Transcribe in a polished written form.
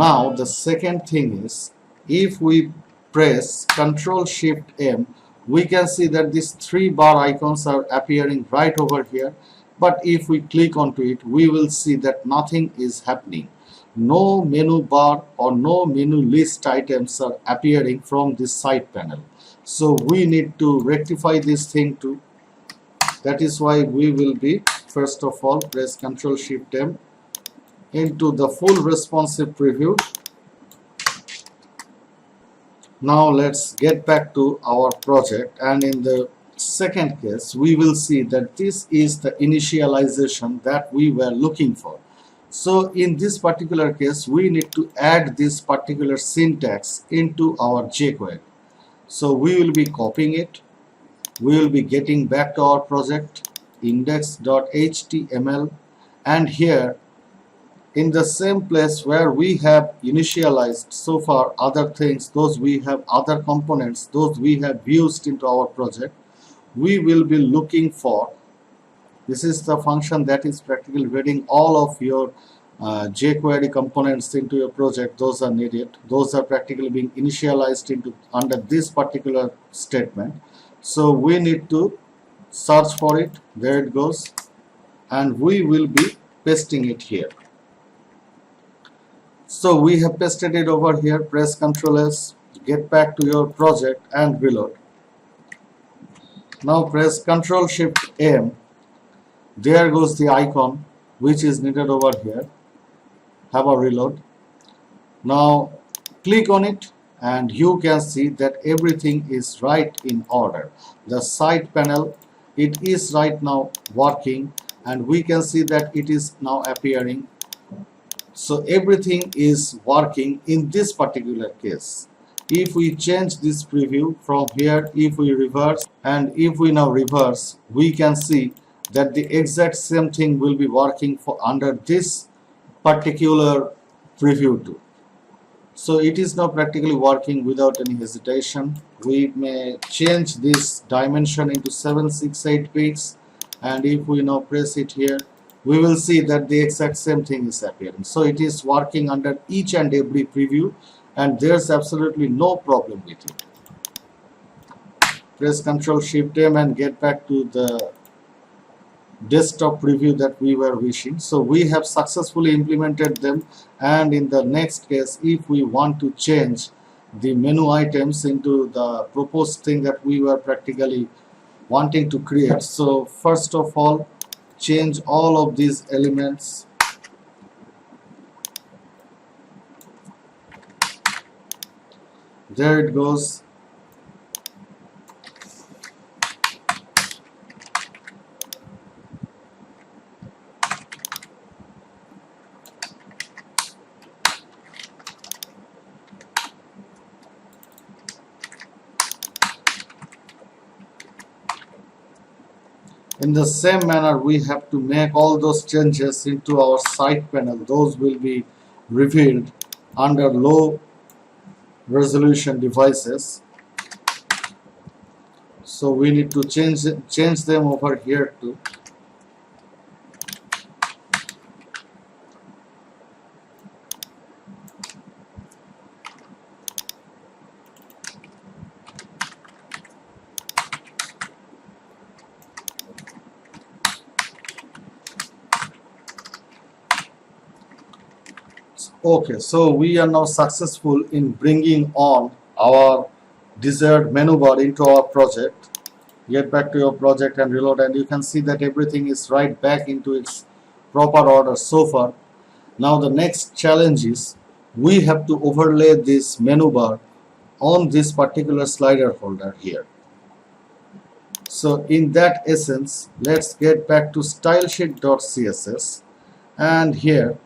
Now the second thing is, if we press Ctrl Shift M, we can see that these three bar icons are appearing right over here. But if we click onto it, we will see that nothing is happening. No menu bar or no menu list items are appearing from this side panel. So we need to rectify this thing too. That is why we will be, first of all, press Ctrl Shift M into the full responsive preview. Now let's get back to our project, and in the second case we will see that this is the initialization that we were looking for. So in this particular case we need to add this particular syntax into our jQuery. So we will be copying it, we will be getting back to our project, index.html, and here in the same place where we have initialized so far other things, those we have other components, those we have used into our project, we will be looking for, this is the function that is practically reading all of your jQuery components into your project. Those are needed, those are practically being initialized into under this particular statement. So we need to search for it, there it goes, and we will be pasting it here. So we have pasted it over here. Press Ctrl S, get back to your project and reload. Now press Ctrl Shift M, there goes the icon which is needed over here. Have a reload. Now click on it and you can see that everything is right in order. The side panel, it is right now working, and we can see that it is now appearing. So everything is working in this particular case. If we change this preview from here, if we reverse, and if we now reverse, we can see that the exact same thing will be working for under this particular preview too. So it is now practically working without any hesitation. We may change this dimension into 768 pixels, and if we now press it here, we will see that the exact same thing is appearing. So it is working under each and every preview, and there's absolutely no problem with it. Press Ctrl Shift M and get back to the desktop preview that we were wishing. So we have successfully implemented them, and in the next case, if we want to change the menu items into the proposed thing that we were practically wanting to create, so first of all, change all of these elements. There it goes. In the same manner, we have to make all those changes into our side panel. Those will be revealed under low resolution devices. So we need to change them over here too. Okay, so we are now successful in bringing on our desired menu bar into our project. Get back to your project and reload, and you can see that everything is right back into its proper order so far. Now the next challenge is we have to overlay this menu bar on this particular slider holder here. So in that essence, let's get back to stylesheet.css, and here